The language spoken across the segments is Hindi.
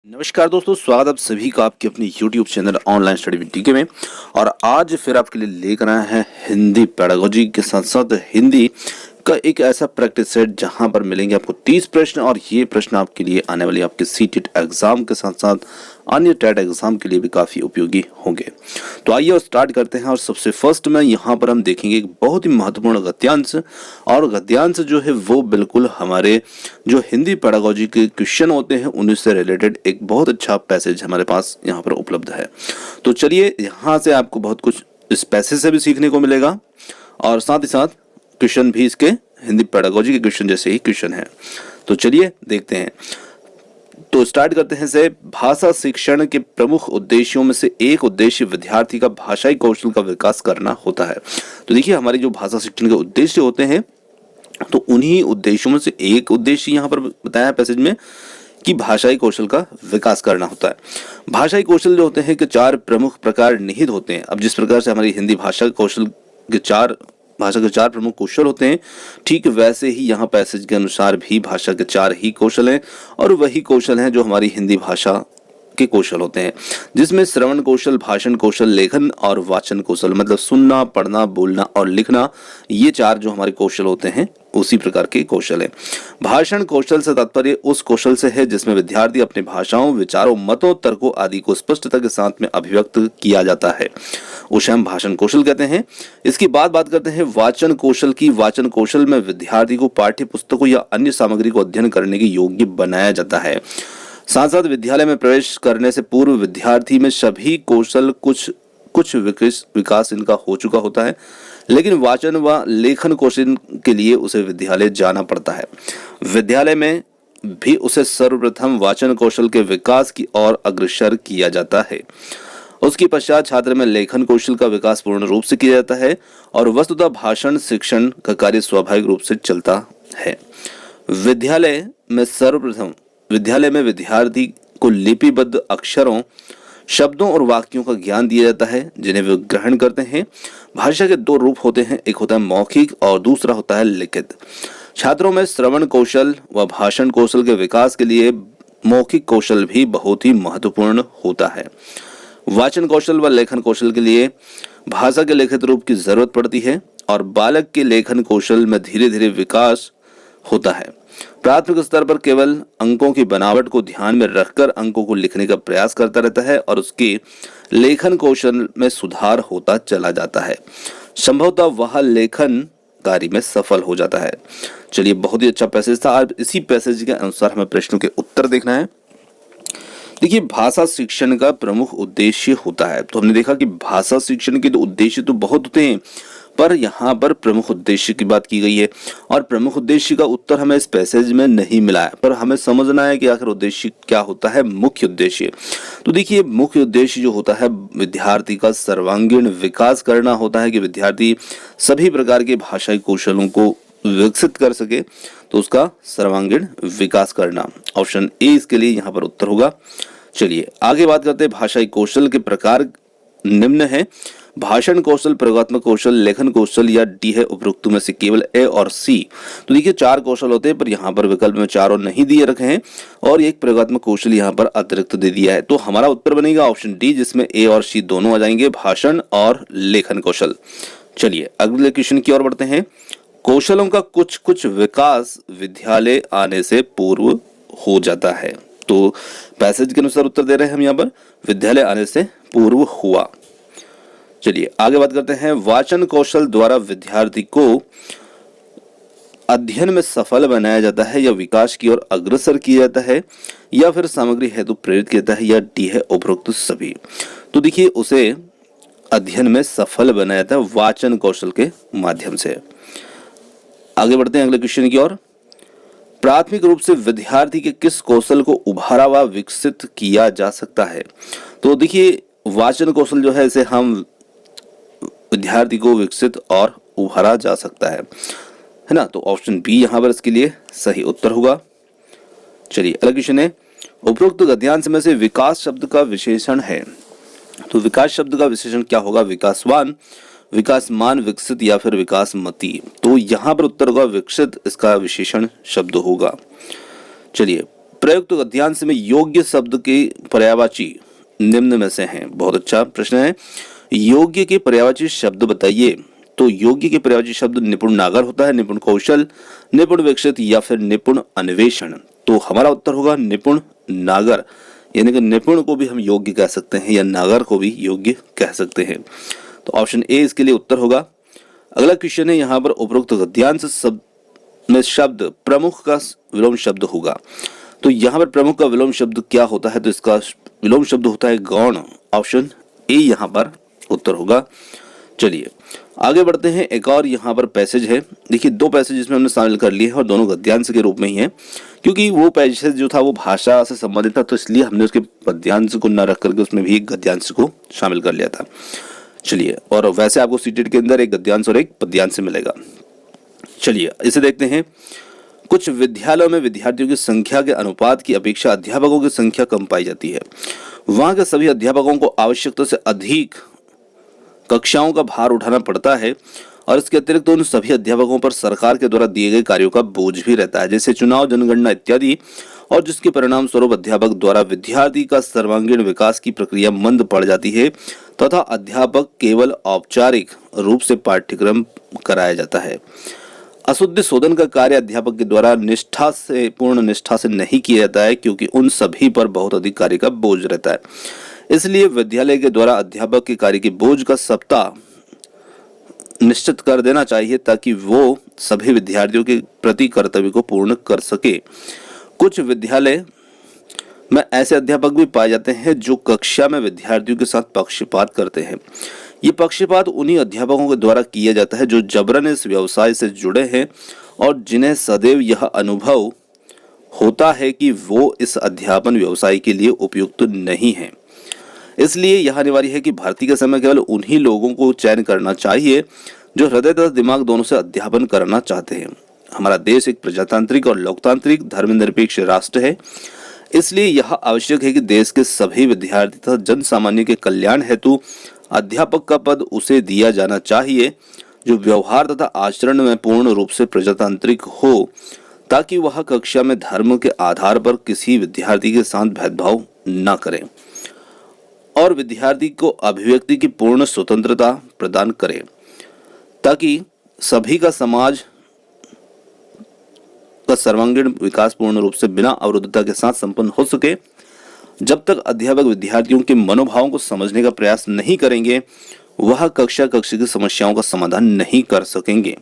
नमस्कार दोस्तों, स्वागत आप सभी का आपके अपने YouTube channel online study with टीके में। और आज फिर आपके लिए लेकर आए हैं हिंदी पेडागोजी के साथ साथ हिंदी का एक ऐसा प्रैक्टिस सेट जहां पर मिलेंगे आपको 30 प्रश्न। और ये प्रश्न आपके लिए आने वाली आपके सीटेट एग्जाम के साथ साथ अन्य टेट एग्जाम के लिए भी काफ़ी उपयोगी होंगे। तो आइए और स्टार्ट करते हैं। और सबसे फर्स्ट में यहाँ पर हम देखेंगे एक बहुत ही महत्वपूर्ण गद्यांश। और गद्यांश जो है वो बिल्कुल हमारे जो हिंदी पेडागोजी के क्वेश्चन होते हैं उन्हीं से रिलेटेड एक बहुत अच्छा पैसेज हमारे पास यहाँ पर उपलब्ध है। तो चलिए, यहाँ से आपको बहुत कुछ इस पैसेज से भी सीखने को मिलेगा और साथ ही साथ क्वेश्चन भी इसके हिंदी पेडागोजी के क्वेश्चन जैसे ही क्वेश्चन है। तो चलिए देखते हैं। तो स्टार्ट करते हैं से भाषा शिक्षण के प्रमुख उद्देश्यों में से एक उद्देश्य विद्यार्थी का भाषाई कौशल का विकास करना होता है। तो देखिए, हमारी जो भाषा शिक्षण के उद्देश्य होते हैं तो उन्हीं उद्देश्यों में से एक उद्देश्य यहाँ पर बताया है पैसेज में कि भाषाई कौशल का विकास करना होता है। भाषाई कौशल जो होते हैं कि 4 प्रमुख प्रकार निहित होते हैं। अब जिस प्रकार से हमारी हिंदी भाषा कौशल के 4 प्रमुख कौशल होते हैं, ठीक वैसे ही यहाँ पैसेज के अनुसार भी भाषा के 4 ही कौशल हैं। और वही कौशल हैं जो हमारी हिंदी भाषा के कौशल होते हैं, जिसमें श्रवण कौशल, भाषण कौशल, लेखन और वाचन कौशल, मतलब सुनना, पढ़ना, बोलना और लिखना, ये 4 जो हमारे कौशल होते हैं उसी प्रकार के कौशल है। भाषण कौशल से तात्पर्य उस कौशल से है जिसमें विद्यार्थी अपने भाषाओं, विचारों, मतों, तर्कों आदि को स्पष्टता के साथ में अभिव्यक्त किया जाता है, उसे हम भाषण कौशल कहते हैं। इसकी बात करते हैं वाचन कौशल की। वाचन कौशल में विद्यार्थी को पाठ्य पुस्तकों या अन्य सामग्री को अध्ययन करने के योग्य बनाया जाता है। साथ साथ विद्यालय में प्रवेश करने से पूर्व विद्यार्थी में सभी कौशल कुछ विकास इनका हो चुका होता है, लेकिन वाचन व लेखन कौशल के लिए उसे विद्यालय जाना पड़ता है। विद्यालय में भी उसे सर्वप्रथम वाचन कौशल के विकास की ओर अग्रसर किया जाता है। उसके पश्चात छात्र में लेखन कौशल का विकास पूर्ण रूप से किया जाता है और वस्तुतः भाषण शिक्षण का कार्य स्वाभाविक रूप से चलता है। विद्यालय में विद्यार्थी को लिपिबद्ध अक्षरों, शब्दों और वाक्यों का ज्ञान दिया जाता है जिन्हें वे ग्रहण करते हैं। भाषा के 2 रूप होते हैं, एक होता है मौखिक और दूसरा होता है लिखित। छात्रों में श्रवण कौशल व भाषण कौशल के विकास के लिए मौखिक कौशल भी बहुत ही महत्वपूर्ण होता है। वाचन कौशल व लेखन कौशल के लिए भाषा के लिखित रूप की जरूरत पड़ती है और बालक के लेखन कौशल में धीरे धीरे विकास होता है। प्राथमिक स्तर पर केवल अंकों की बनावट को ध्यान में रखकर अंकों को लिखने का प्रयास करता रहता है और उसके लेखन कौशल में सुधार होता चला जाता है। संभवतः वह लेखन कार्य में सफल हो जाता है। चलिए, बहुत ही अच्छा पैसेज था। अब इसी पैसेज के अनुसार हमें प्रश्नों के उत्तर देखना है। देखिए, भाषा शिक्षण का प्रमुख उद्देश्य होता है। तो हमने देखा कि भाषा शिक्षण के उद्देश्य तो बहुत होते हैं, पर यहाँ पर प्रमुख उद्देश्य की बात की गई है। और प्रमुख उद्देश्य का उत्तर हमें इस पैसेज में नहीं मिला है, पर हमें समझना है कि आखिर उद्देश्य क्या होता है, मुख्य उद्देश्य। तो देखिए, मुख्य उद्देश्य जो होता है विद्यार्थी का सर्वांगीण विकास करना होता है, कि विद्यार्थी सभी प्रकार के भाषाई कौशलों को विकसित कर सके, तो उसका सर्वांगीण विकास करना। ऑप्शन ए इसके लिए यहाँ पर उत्तर होगा। चलिए आगे बात करते हैं। भाषाई कौशल के प्रकार निम्न है: भाषण कौशल, प्रयोगात्मक कौशल, लेखन कौशल या डी है उपरोक्त में से केवल ए और सी। तो देखिए, 4 कौशल होते हैं, पर यहाँ पर विकल्प में 4 और नहीं दिए रखे हैं और एक प्रयोगात्मक कौशल यहाँ पर अतिरिक्त दे दिया है। तो हमारा उत्तर बनेगा ऑप्शन डी, जिसमें ए और सी दोनों आ जाएंगे, भाषण और लेखन कौशल। चलिए अगले क्वेश्चन की ओर बढ़ते हैं। कौशलों का कुछ विकास विद्यालय आने से पूर्व हो जाता है। तो पैसेज के अनुसार उत्तर दे रहे हैं हम यहाँ पर, विद्यालय आने से पूर्व हुआ। चलिए आगे बात करते हैं। वाचन कौशल द्वारा विद्यार्थी को अध्ययन में सफल बनाया जाता है या विकास की ओर अग्रसर किया जाता है या फिर सामग्री हेतु प्रेरित किया जाता है या डी है उपरोक्त सभी। तो देखिए, उसे अध्ययन में सफल बनाया जाता है वाचन कौशल के माध्यम से। आगे बढ़ते हैं अगले क्वेश्चन की ओर। प्राथमिक रूप से विद्यार्थी के किस कौशल को उभारा व विकसित किया जा सकता है? तो देखिए, वाचन कौशल जो है इसे हम विद्यार्थी को विकसित और उभारा जा सकता है ना। तो ऑप्शन बी यहाँ पर इसके लिए सही उत्तर होगा। चलिए अगला क्वेश्चन है। उपरोक्त गद्यांश में से विकास शब्द का विशेषण है। तो विकास शब्द का विशेषण क्या होगा? विकासवान, विकासमान, विकसित या फिर विकासमती। तो यहाँ पर उत्तर होगा विकसित, इसका विशेषण शब्द होगा। चलिए प्रयुक्त गद्यांश में योग्य शब्द के पर्यायवाची निम्न में से हैं। बहुत अच्छा प्रश्न है। योग्य के पर्यायवाची शब्द बताइए। तो योग्य के पर्यायवाची शब्द निपुण नागर होता है, निपुण कौशल, निपुण विकसित या फिर निपुण अन्वेषण। तो हमारा उत्तर होगा निपुण नागर, यानी कि निपुण को भी हम योग्य कह सकते हैं या नागर को भी योग्य कह सकते हैं। तो ऑप्शन ए इसके लिए उत्तर होगा। अगला क्वेश्चन है, यहाँ पर उपरोक्त गद्यांश शब्द में शब्द प्रमुख का विलोम शब्द होगा। तो यहाँ पर प्रमुख का विलोम शब्द क्या होता है? तो इसका विलोम शब्द होता है गौण। ऑप्शन ए यहाँ पर उत्तर होगा। चलिए आगे बढ़ते हैं। एक और यहाँ पर पैसेज है। देखिए, दो पैसेज इसमें हमने शामिल कर लिए हैं और दोनों गद्यांश के रूप में ही है, क्योंकि वो पैसेज जो था वो भाषा से संबंधित था, तो इसलिए हमने उसके पद्यांश को न रख करके उसमें भी एक गद्यांश को शामिल कर लिया था। चलिए, और वैसे आपको सीटेट के अंदर एक गद्यांश और एक पद्यांश मिलेगा। चलिए इसे देखते हैं। कुछ विद्यालयों में विद्यार्थियों की संख्या के अनुपात की अपेक्षा अध्यापकों की संख्या कम पाई जाती है। वहां के सभी अध्यापकों को आवश्यकता से अधिक कक्षाओं का भार उठाना पड़ता है और इसके अतिरिक्त उन सभी अध्यापकों पर सरकार के द्वारा दिए गए कार्यों का बोझ भी रहता है, जैसे चुनाव, जनगणना इत्यादि, और जिसके परिणाम स्वरूप अध्यापक द्वारा विद्यार्थी का सर्वांगीण विकास की प्रक्रिया मंद पड़ जाती है तथा अध्यापक केवल औपचारिक रूप से पाठ्यक्रम कराया जाता है। अशुद्धि शोधन का कार्य अध्यापक के द्वारा पूर्ण निष्ठा से नहीं किया जाता है, क्योंकि उन सभी पर बहुत अधिक कार्य का बोझ रहता है। इसलिए विद्यालय के द्वारा अध्यापक के कार्य के बोझ का सप्ताह निश्चित कर देना चाहिए, ताकि वो सभी विद्यार्थियों के प्रति कर्तव्य को पूर्ण कर सके। कुछ विद्यालय में ऐसे अध्यापक भी पाए जाते हैं जो कक्षा में विद्यार्थियों के साथ पक्षपात करते हैं। ये पक्षपात उन्हीं अध्यापकों के द्वारा किया जाता है जो जबरन इस व्यवसाय से जुड़े हैं और जिन्हें सदैव यह अनुभव होता है कि वो इस अध्यापन व्यवसाय के लिए उपयुक्त नहीं है। इसलिए यह अनिवार्य है कि भर्ती के समय केवल उन्हीं लोगों को चयन करना चाहिए जो हृदय तथा दिमाग दोनों से अध्यापन करना चाहते हैं। हमारा देश एक प्रजातांत्रिक और लोकतांत्रिक धर्मनिरपेक्ष राष्ट्र है, इसलिए यह आवश्यक है कि देश के सभी विद्यार्थी तथा जन सामान्य के कल्याण हेतु अध्यापक का पद उसे दिया जाना चाहिए जो व्यवहार तथा आचरण में पूर्ण रूप से प्रजातांत्रिक हो, ताकि वह कक्षा में धर्म के आधार पर किसी विद्यार्थी के साथ भेदभाव न करे और विद्यार्थी को अभिव्यक्ति की पूर्ण स्वतंत्रता प्रदान करे, ताकि सभी का समाज का सर्वांगीण विकास पूर्ण रूप से बिना अवरुद्धता के साथ संपन्न हो सके। जब तक अध्यापक विद्यार्थियों के मनोभावों को समझने का प्रयास नहीं करेंगे, वह कक्षा की समस्याओं का समाधान नहीं कर सकेंगे।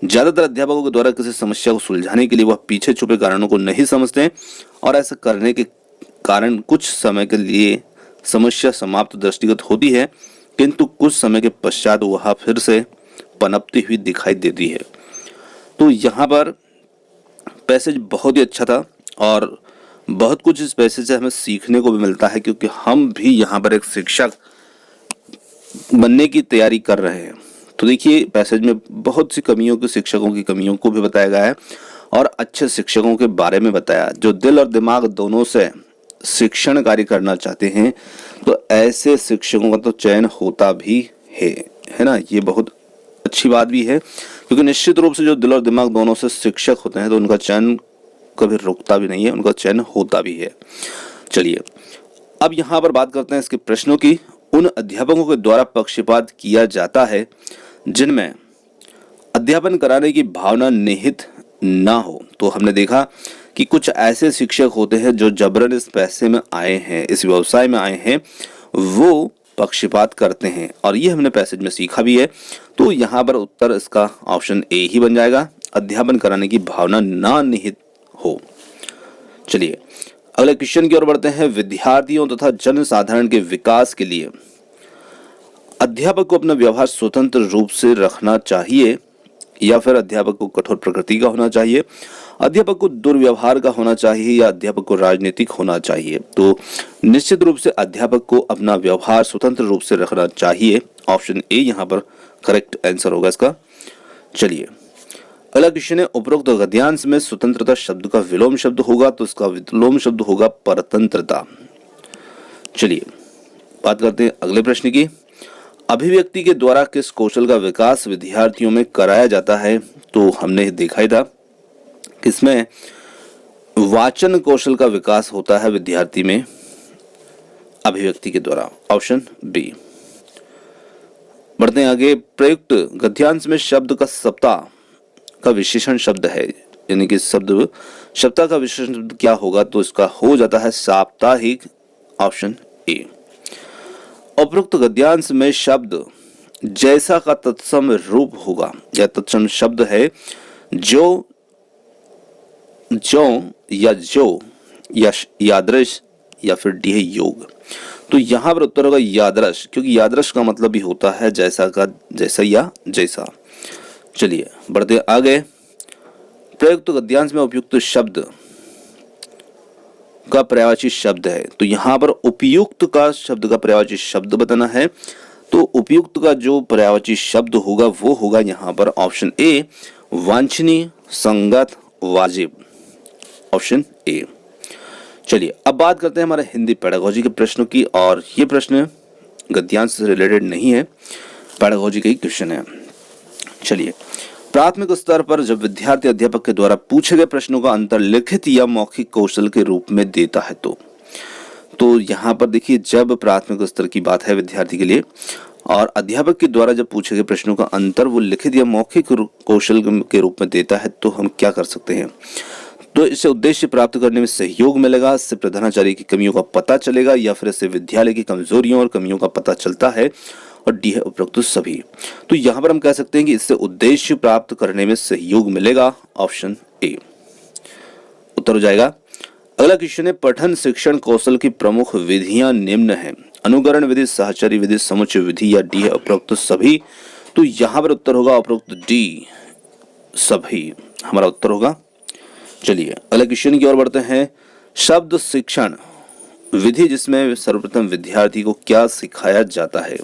ज्यादातर अध्यापकों के द्वारा किसी समस्या को सुलझाने के लिए वह पीछे छुपे कारणों को नहीं समझते और ऐसा करने के कारण कुछ समय के लिए समस्या समाप्त दृष्टिगत होती है, किंतु कुछ समय के पश्चात वह फिर से पनपती हुई दिखाई देती है। तो यहाँ पर पैसेज बहुत ही अच्छा था और बहुत कुछ इस पैसेज से हमें सीखने को भी मिलता है, क्योंकि हम भी यहाँ पर एक शिक्षक बनने की तैयारी कर रहे हैं। तो देखिए, पैसेज में बहुत सी कमियों को, शिक्षकों की कमियों को भी बताया गया है और अच्छे शिक्षकों के बारे में बताया जो दिल और दिमाग दोनों से शिक्षण कार्य करना चाहते हैं। तो ऐसे शिक्षकों का तो चयन होता भी है ना। ये बहुत अच्छी बात भी है, क्योंकि निश्चित रूप से जो दिल और दिमाग दोनों से शिक्षक होते हैं तो उनका चयन कभी रुकता भी नहीं है, उनका चयन होता भी है। चलिए अब यहाँ पर बात करते हैं इसके प्रश्नों की। उन अध्यापकों के द्वारा पक्षपात किया जाता है जिनमें अध्यापन कराने की भावना निहित ना हो। तो हमने देखा कि कुछ ऐसे शिक्षक होते हैं जो जबरन इस पैसे में आए हैं, इस व्यवसाय में आए हैं, वो पक्षपात करते हैं और ये हमने पैसेज में सीखा भी है। तो यहाँ पर उत्तर इसका ऑप्शन ए ही बन जाएगा, अध्यापन कराने की भावना ना निहित हो। चलिए अगले क्वेश्चन की ओर बढ़ते हैं। विद्यार्थियों तथा जनसाधारण के विकास के लिए अध्यापक को अपना व्यवहार स्वतंत्र रूप से रखना चाहिए या फिर अध्यापक को कठोर प्रकृति का होना चाहिए, अध्यापक को दुर्व्यवहार का होना चाहिए या अध्यापक को राजनीतिक होना चाहिए। तो निश्चित रूप से अध्यापक को अपना व्यवहार स्वतंत्र रूप से रखना चाहिए। ऑप्शन ए यहाँ पर करेक्ट आंसर होगा इसका। चलिए अगला क्वेश्चन है, उपरोक्त गद्यांश में स्वतंत्रता शब्द का विलोम शब्द होगा, तो इसका विलोम शब्द होगा परतंत्रता। चलिए बात करते हैं अगले प्रश्न की। अभिव्यक्ति के द्वारा किस कौशल का विकास विद्यार्थियों में कराया जाता है? तो हमने देखा ही था किसमें वाचन कौशल का विकास होता है विद्यार्थी में अभिव्यक्ति के द्वारा। Option B. बढ़ते हैं आगे। प्रयुक्त गद्यांश में शब्द का सप्ताह का विशेषण शब्द है, यानी कि सप्ताह का विशेषण शब्द क्या होगा, तो इसका हो जाता है साप्ताहिक। Option A. उपरोक्त गद्यांश में शब्द जैसा का तत्सम रूप होगा, या तत्सम शब्द है जो या यादृश या फिर डी है योग। तो यहां पर उत्तर होगा यादृश, क्योंकि यादृश का मतलब भी होता है जैसा का जैसा या जैसा। चलिए बढ़ते आगे। प्रयुक्त गद्यांश में उपयुक्त शब्द का पर्यायवाची शब्द है, तो यहां पर उपयुक्त का शब्द का पर्यायवाची शब्द बताना है। तो उपयुक्त का जो पर्यायवाची शब्द होगा वो होगा यहां पर ऑप्शन ए, वांछनीय, संगत, वाजिब। Option A. चलिए अब बात करते हैं हमारे हिंदी पेडागोजी के प्रश्नों की, और ये प्रश्न गद्यांश से रिलेटेड नहीं है, पेडागोजी का ही क्वेश्चन है। चलिए, प्राथमिक स्तर पर जब विद्यार्थी अध्यापक के द्वारा पूछे गए प्रश्नों का अंतर लिखित या मौखिक कौशल के रूप में देता है, तो यहाँ पर देखिए, जब प्राथमिक स्तर की बात है विद्यार्थी के लिए और अध्यापक के द्वारा जब पूछे गए प्रश्नों का अंतर वो लिखित या मौखिक कौशल के रूप में देता है, तो हम क्या कर सकते हैं, तो इससे उद्देश्य प्राप्त करने में सहयोग मिलेगा, इससे प्रधानाचार्य की कमियों का पता चलेगा, या फिर इससे विद्यालय की कमजोरियों और कमियों का पता चलता है, और डी है उपरोक्त सभी। तो यहाँ पर हम कह सकते हैं कि इससे उद्देश्य प्राप्त करने में सहयोग मिलेगा। ऑप्शन ए उत्तर हो जाएगा। अगला क्वेश्चन है, पठन शिक्षण कौशल की प्रमुख विधियां निम्न हैं, अनुकरण विधि, साहचर्य विधि, समुच्चय विधि, या डी है उपरोक्त सभी। तो यहाँ पर उत्तर होगा उपरोक्त डी, सभी हमारा उत्तर होगा। चलिए अगले क्वेश्चन की ओर बढ़ते हैं। शब्द शिक्षण विधि जिसमें सर्वप्रथम विद्यार्थी को क्या सिखाया जाता है,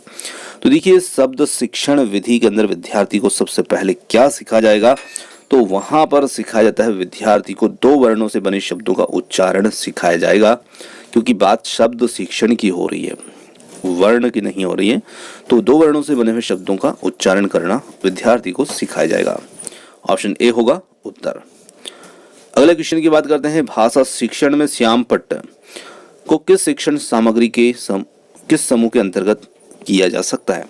तो देखिए, शब्द शिक्षण विधि के अंदर विद्यार्थी को सबसे पहले क्या सिखाया जाएगा, तो वहां पर सिखाया जाता है विद्यार्थी को दो वर्णों से बने शब्दों का उच्चारण सिखाया जाएगा, क्योंकि बात शब्द शिक्षण की हो रही है, वर्ण की नहीं हो रही है। तो दो वर्णों से बने हुए शब्दों का उच्चारण करना विद्यार्थी को सिखाया जाएगा। ऑप्शन ए होगा उत्तर। अगले क्वेश्चन की बात करते हैं। भाषा शिक्षण में श्यामपट्ट को किस शिक्षण सामग्री के किस समूह के अंतर्गत किया जा सकता है,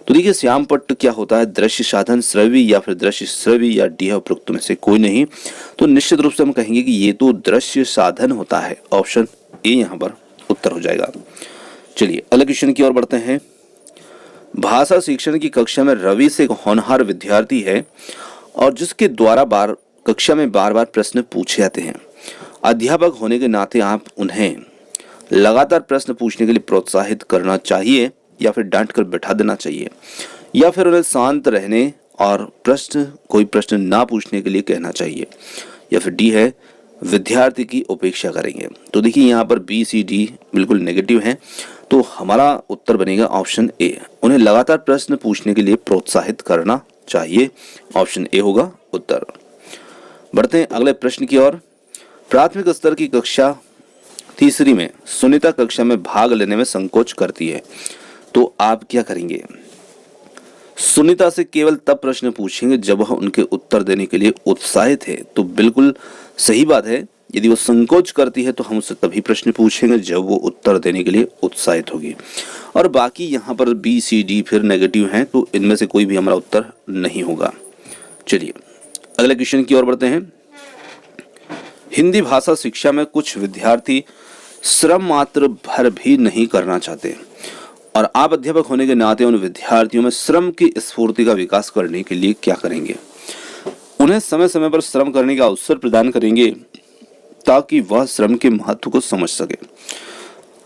तो देखिए, श्यामपट्ट क्या होता है, दृश्य साधन, श्रव्य या फिर दृश्य श्रव्य, या डी है उपरोक्त में से कोई नहीं। तो निश्चित रूप से हम कहेंगे कि ये तो दृश्य साधन होता है। ऑप्शन ए यहाँ पर उत्तर हो जाएगा। चलिए अगले क्वेश्चन की ओर बढ़ते हैं। भाषा शिक्षण की कक्षा में रवि से एक होनहार विद्यार्थी है और जिसके द्वारा कक्षा में बार बार प्रश्न पूछे जाते हैं। अध्यापक होने के नाते आप उन्हें लगातार प्रश्न पूछने के लिए प्रोत्साहित करना चाहिए, या फिर डांट कर बैठा देना चाहिए, या फिर उन्हें शांत रहने और कोई प्रश्न ना पूछने के लिए कहना चाहिए, या फिर डी है विद्यार्थी की उपेक्षा करेंगे। तो देखिए, यहाँ पर बी सी डी बिल्कुल नेगेटिव है, तो हमारा उत्तर बनेगा ऑप्शन ए, उन्हें लगातार प्रश्न पूछने के लिए प्रोत्साहित करना चाहिए। ऑप्शन ए होगा उत्तर। बढ़ते हैं अगले प्रश्न की ओर। प्राथमिक स्तर की कक्षा तीसरी में सुनीता कक्षा में भाग लेने में संकोच करती है, तो आप क्या करेंगे, सुनीता से केवल तब प्रश्न पूछेंगे जब वह उनके उत्तर देने के लिए उत्साहित है। तो बिल्कुल सही बात है, यदि वो संकोच करती है तो हम उससे तभी प्रश्न पूछेंगे जब वो उत्तर देने के लिए उत्साहित होगी। और बाकी यहाँ पर बी सी डी फिर नेगेटिव हैं, तो इनमें से कोई भी हमारा उत्तर नहीं होगा। चलिए अगले क्वेश्चन की ओर बढ़ते हैं। हिंदी भाषा शिक्षा में कुछ विद्यार्थी श्रम मात्र भर भी नहीं करना चाहते, और आप अध्यापक होने के नाते उन विद्यार्थियों में श्रम की स्फूर्ति का विकास करने के लिए क्या करेंगे, उन्हें समय समय पर श्रम करने का अवसर प्रदान करेंगे ताकि वह श्रम के महत्व को समझ सके,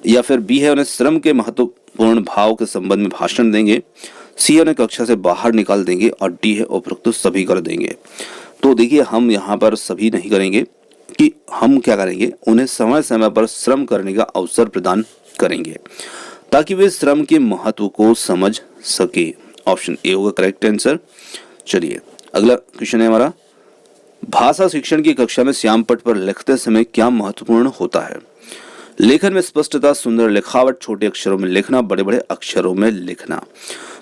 या फिर बी है उन्हें श्रम के महत्वपूर्ण भाव के संबंध में भाषण देंगे, सी उन्हें कक्षा से बाहर निकाल देंगे, और डी है उपरोक्त सभी कर देंगे। तो देखिए, हम यहाँ पर सभी नहीं करेंगे, कि हम क्या करेंगे, उन्हें समय समय पर श्रम करने का अवसर प्रदान करेंगे ताकि वे श्रम के महत्व को समझ सके। ऑप्शन ए होगा करेक्ट आंसर। चलिए अगला क्वेश्चन है हमारा, भाषा शिक्षण की कक्षा में श्यामपट्ट पर लिखते समय क्या महत्वपूर्ण होता है, लेखन में स्पष्टता, सुंदर लिखावट, छोटे अक्षरों में लिखना, बड़े बड़े अक्षरों में लिखना।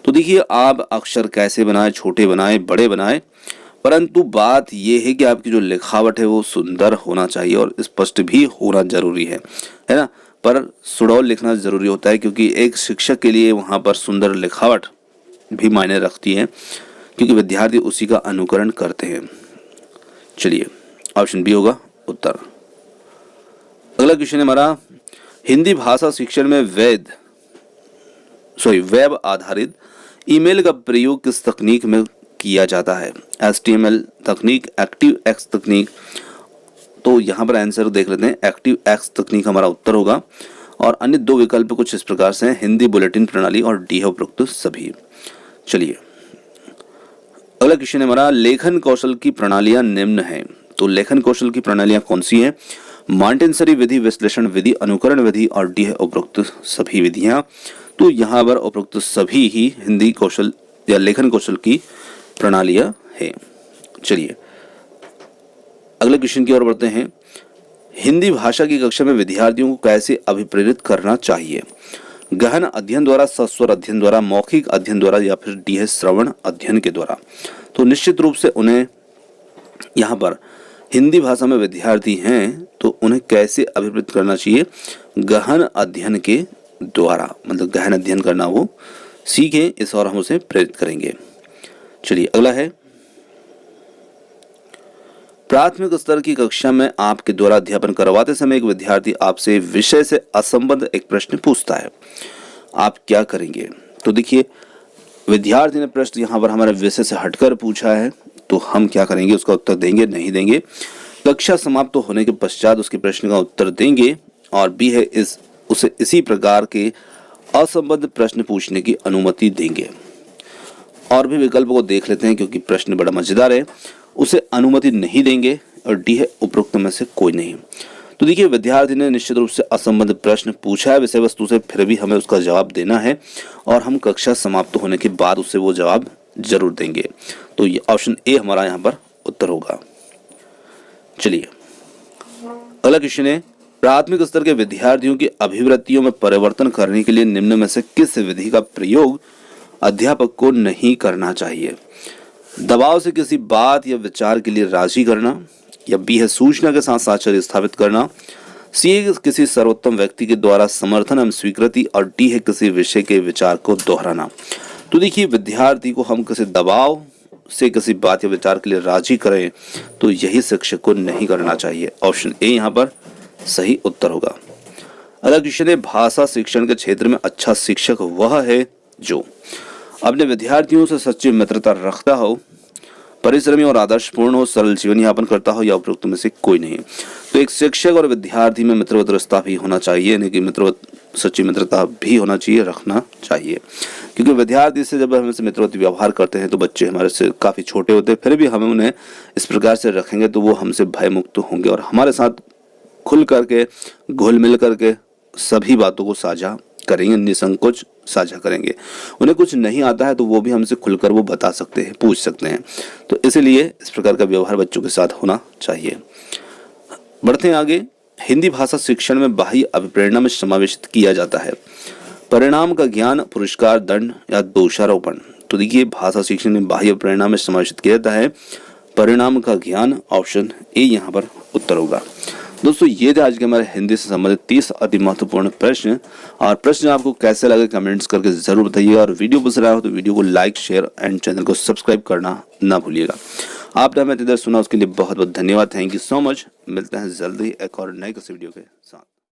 तो देखिए, आप अक्षर कैसे बनाए, छोटे बनाए, बड़े बनाए, परंतु बात यह है कि आपकी जो लिखावट है वो सुंदर होना चाहिए और स्पष्ट भी होना जरूरी है ना। पर सुडौल लिखना जरूरी होता है क्योंकि एक शिक्षक के लिए वहाँ पर सुंदर लिखावट भी मायने रखती है, क्योंकि विद्यार्थी उसी का अनुकरण करते हैं। चलिए, ऑप्शन बी होगा उत्तर। अगला क्वेश्चन है हमारा, हिंदी भाषा शिक्षण में वेब आधारित ईमेल का प्रयोग किस तकनीक में किया जाता है? HTML तकनीक, एक्टिव एक्स तकनीक। तो यहाँ पर आंसर देख लेते हैं, एक्टिव एक्स तकनीक हमारा उत्तर होगा। और अन्य दो विकल्प कुछ इस प्रकार से हैं, हिंदी बुलेटिन प्रणाली और डी है उपरोक्त सभी। चलिए, अगला क्वेश्चन है हमारा, लेखन कौशल की प्रणालियां निम्न हैं। तो लेखन कौशल की प्रणालियां कौन सी हैं? मॉन्टेसरी विधि, विश्लेषण विधि, अनुकरण विधि और डी है उपरोक्त सभी विधियां। तो यहाँ पर उपरोक्त सभी ही हिंदी कौशल या लेखन कौशल की प्रणालियां हैं। चलिए, अगले क्वेश्चन की ओर बढ़ते हैं। हिंदी भाषा की कक्षा में विद्यार्थियों को कैसे अभिप्रेरित करना चाहिए? गहन अध्ययन द्वारा, सस्वर अध्ययन द्वारा, मौखिक अध्ययन द्वारा या फिर डी है श्रवण अध्ययन के द्वारा। तो निश्चित रूप से उन्हें यहाँ पर हिंदी भाषा में विद्यार्थी हैं तो उन्हें कैसे अभिप्रेरित करना चाहिए? गहन अध्ययन के द्वारा, मतलब गहन अध्ययन करना वो सीखें, इस और हम उसे प्रेरित करेंगे। चलिए, अगला है, प्राथमिक स्तर की कक्षा में आपके द्वारा अध्यापन करवाते समय एक विद्यार्थी आपसे विषय से असंबद्ध एक प्रश्न पूछता है, आप क्या करेंगे? तो देखिए, विद्यार्थी ने प्रश्न यहाँ पर हमारे विषय से हटकर पूछा है, तो हम क्या करेंगे? उसका उत्तर देंगे? नहीं देंगे। कक्षा समाप्त होने के पश्चात उसके प्रश्न का उत्तर देंगे और बी है उसे इसी प्रकार के असंबद्ध प्रश्न पूछने की अनुमति देंगे। और भी विकल्प को देख लेते हैं क्योंकि प्रश्न बड़ा मजेदार है। उसे अनुमति नहीं देंगे और डी है उपरोक्त में से कोई नहीं। तो देखिए, विद्यार्थी ने निश्चित रूप से असंबद्ध प्रश्न पूछा है विषय वस्तु से, फिर भी हमें उसका जवाब देना है और हम कक्षा समाप्त होने के बाद उससे वो जवाब जरूर देंगे। तो ये ऑप्शन ए हमारा यहाँ पर उत्तर होगा। चलिए, अगला क्वेश्चन है, प्राथमिक स्तर के विद्यार्थियों की अभिवृत्तियों में परिवर्तन करने के लिए निम्न में से किस विधि का प्रयोग अध्यापक को नहीं करना चाहिए? दबाव से किसी बात या विचार के लिए राजी करना, या बी है सूचना के साथ साक्ष्य स्थापित करना, सी है किसी सर्वोत्तम व्यक्ति के द्वारा समर्थन एवं स्वीकृति और डी है किसी विषय के विचार को दोहराना। तो देखिए, विद्यार्थी को हम किसी दबाव से किसी बात या विचार के लिए राजी करें तो यही शिक्षक को नहीं करना चाहिए। ऑप्शन ए यहाँ पर सही उत्तर होगा। अगला क्वेश्चन है, भाषा शिक्षण के क्षेत्र में अच्छा शिक्षक वह है जो अपने विद्यार्थियों से सच्ची मित्रता रखता हो, परिश्रमी और आदर्शपूर्ण हो, सरल जीवन यापन करता हो या उपरोक्त में से कोई नहीं। तो एक शिक्षक और विद्यार्थी में मित्रवत रिश्ता भी होना चाहिए, यानी कि सच्ची मित्रता भी होना चाहिए, रखना चाहिए। क्योंकि विद्यार्थी से जब हम मित्रवत व्यवहार करते हैं तो बच्चे हमारे से काफ़ी छोटे होते हैं, फिर भी हमें उन्हें इस प्रकार से रखेंगे तो वो हमसे भयमुक्त होंगे और हमारे साथ खुल करके, घुल मिल करके सभी बातों को साझा करेंगे, निसंकोच साझा करेंगे। उन्हें कुछ नहीं आता है तो वो भी हमसे खुलकर वो बता सकते हैं, पूछ सकते हैं। तो इसलिए इस प्रकार का व्यवहार बच्चों के साथ होना चाहिए। बढ़ते हैं आगे। हिंदी भाषा शिक्षण में बाह्य अभिप्रेरणा में समावेशित किया जाता है परिणाम का ज्ञान, पुरस्कार, दंड या दोषारोपण। तो देखिए, भाषा शिक्षण में बाह्य प्रेरणा में समावेशित किया जाता है परिणाम का ज्ञान। ऑप्शन ए यहाँ पर उत्तर होगा। दोस्तों, ये थे आज के हमारे हिंदी से संबंधित 30 अति महत्वपूर्ण प्रश्न। और प्रश्न आपको कैसे लगे कमेंट्स करके जरूर बताइएगा। और वीडियो पसंद आया हो तो वीडियो को लाइक, शेयर एंड चैनल को सब्सक्राइब करना ना भूलिएगा। आपने हमें इधर सुना उसके लिए बहुत बहुत धन्यवाद। Thank you so much. मिलते हैं जल्दी एक और नए किसी वीडियो के साथ।